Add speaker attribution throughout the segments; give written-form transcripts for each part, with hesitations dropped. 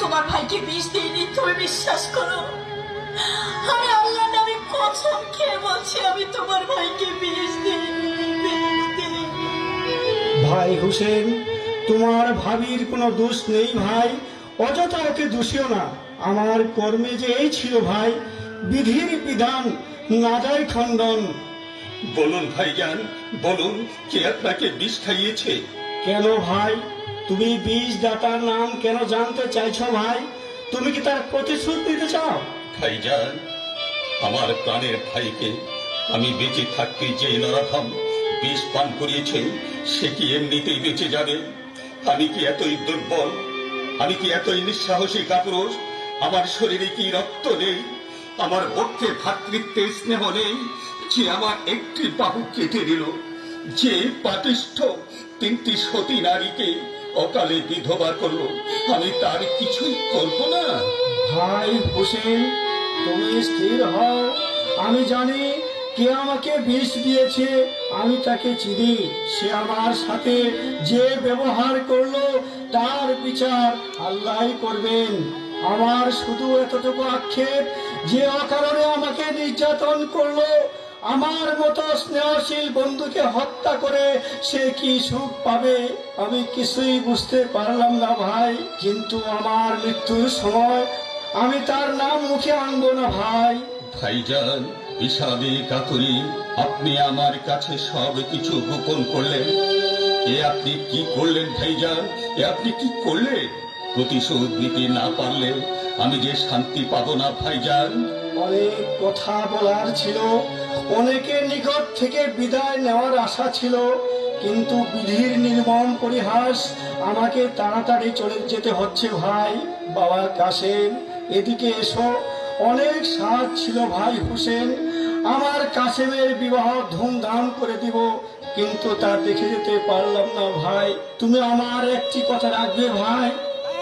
Speaker 1: তোমার ভাইকে বিষ দিইনি, তুমি বিশ্বাস করো। আমি আল্লাহর নামে কসম খেয়ে বলছি, আমি তোমার ভাইকে বিষ দিইনি, বিষ দিইনি।
Speaker 2: ভাই হোসেন, তোমার ভাবির কোনো দোষ নেই ভাই, অযথা ওকে দোষিও না। আমার কর্মে যে এই ছিল ভাই, বিধির বিধান না যায় খণ্ডন।
Speaker 3: বলুন ভাইজান, বলুন কে আপনাকে বিষ খাইয়েছে?
Speaker 2: কেন ভাই, তুমি বীজ দাতার নাম কেন জানতে চাইছো ভাই? তুমি কি তার প্রতিশোধ নিতে চাও?
Speaker 3: ভাইজান, আমার প্রাণের ভাইকে আমি বেঁচে থাকতে যে নরধম বিষ পান করিয়েছে, সে কি এমনিতেই বেঁচে যাবে? আমি কি এতই দুর্বল? আমি কি এতই নিঃসাহসী কাপুরুষ? আমার শরীরে কি রক্ত নেই? আমার বক্ষে ভ্রাতৃত্বের স্নেহ নেই যে আমার একটি বাহু কেটে দিল? যে পাপিষ্ঠ 3টি সতী নারীকে অকালে বিধবা করলো, আমি তার কিছুই করব না?
Speaker 2: ভাই হোসেন, তুমি স্থির হও। আমি জানি কে আমাকে বিষ দিয়েছে, আমি তাকে চিনি। সে আমার সাথে যে ব্যবহার করলো তার বিচার আল্লাহ করবেন। আমার শুধু এতটুকু আক্ষেপ, যে অকারণে আমাকে নির্যাতন করলো, আমার মতো স্নেহশীল বন্ধুকে হত্যা করে সে কি সুখ পাবে, আমি কিছুই বুঝতে পারলাম না ভাই। কিন্তু আমার মৃত্যুর সময় আমি তার নাম মুখে আনবো না ভাই।
Speaker 3: ভাইজান, বিষাদে কাতরি আপনি আমার কাছে সব কিছু গোপন করলেন। এ আপনি কি করলেন ভাইজান? এ আপনি কি করলেন? প্রতিশোধ নিতে না পারলে আমি যে শান্তি পাবো না ভাইজান।
Speaker 2: অনেক কথা বলার ছিল, অনেকের নিকট থেকে বিদায় নেওয়ার আশা ছিল, কিন্তু বিধির নির্মম পরিহাস, আমাকে তাড়াতাড়ি চলে যেতে হচ্ছে ভাই। বাবা কাসেম, এদিকে এসো। অনেক সাজ ছিল ভাই হোসেন, আমার কাসেমের বিবাহ ধুমধাম করে দিব, কিন্তু তা দেখে যেতে পারলাম না ভাই। তুমি আমার একটি কথা রাখবে ভাই?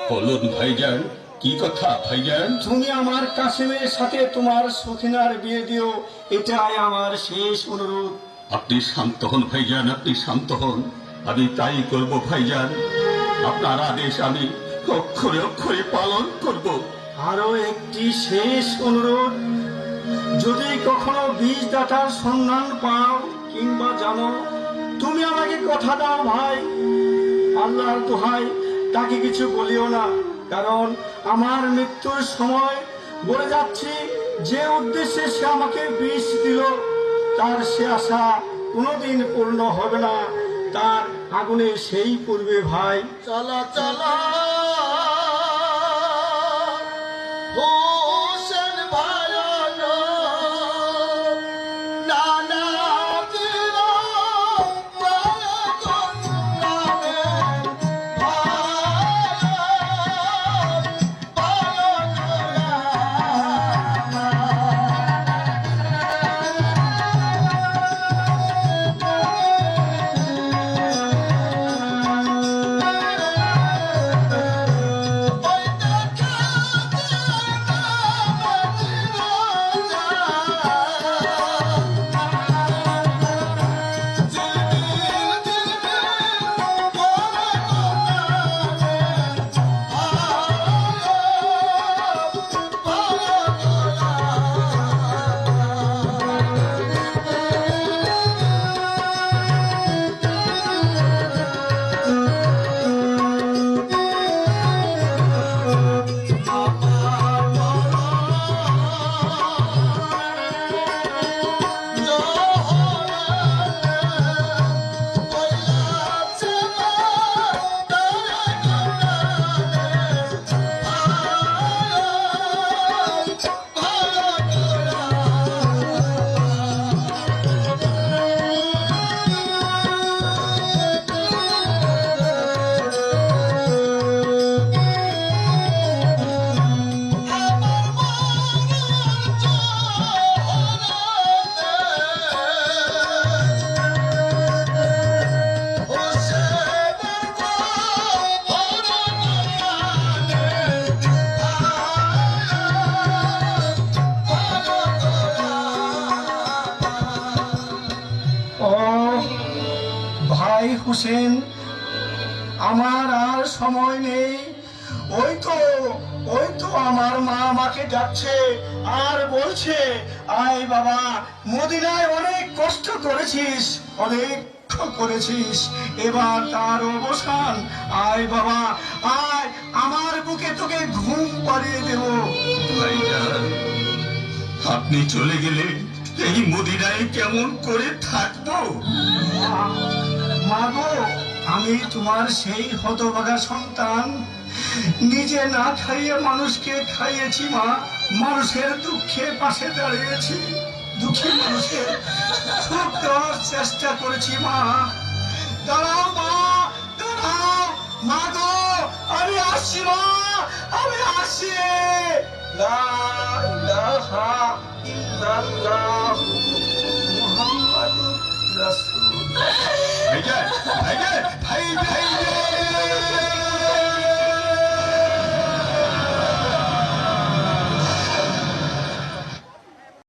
Speaker 3: বলুন ভাইজান, কি কথা ভাইজান?
Speaker 2: তুমি আমার কাসেমের সাথে তোমার সখিনার বিয়ে দিও, এটাই আমার শেষ অনুরোধ।
Speaker 3: আপনি শান্ত হন ভাইজান, আপনি শান্ত হন। আমি তাই করব ভাইজান। আপনার আদেশ আমি অক্ষরে অক্ষরে পালন করব।
Speaker 2: আরো একটি শেষ অনুরোধ, যদি কখনো বীজ দাতার সন্ধান পাও কিংবা জানো, তুমি আমাকে কথা দাও ভাই, আল্লাহর দোহাই তাকে কিছু বলিও না। কারণ আমার মৃত্যুর সময় বলে যাচ্ছি, যে উদ্দেশ্যে সে আমাকে বিষ দিল, তার সে আশা কোনোদিন পূর্ণ হবে না, তার আগুনে সেই পূর্বে ভাই।
Speaker 4: চলা চলা হোসেন ভায়ানো নানা দিল
Speaker 2: ভাই হোসেন, আমার আর সময় নেই। ওই তো আমার মা আমাকে ডাকছে আর বলছে, আয় বাবা, মদিনায় অনেক কষ্ট করেছিস, অনেক করেছিস, এবার তার অবসান। আয় বাবা, আয়, আমার বুকে তোকে ঘুম পাড়িয়ে দেব।
Speaker 3: ভাইজান, আপনি চলে গেলে এই মদিনায় কেমন করে থাকবো?
Speaker 2: মা গো, আমি তোমার সেই হতভাগা সন্তান, নিজে না খাইয়ে মানুষকে খাইয়েছি মা, মানুষের দুঃখে পাশে দাঁড়িয়েছি, দুঃখী মানুষের সুখ দেওয়ার চেষ্টা করেছি মা। দাঁড়াও মা, দাঁড়াও মা গো, আমি আসছি মা, আমি আসছি। লা ইলাহা ইল্লাল্লাহ মুহাম্মাদুর রাসূল।
Speaker 3: ভাইজান, ভাইজান, ভাই ভাই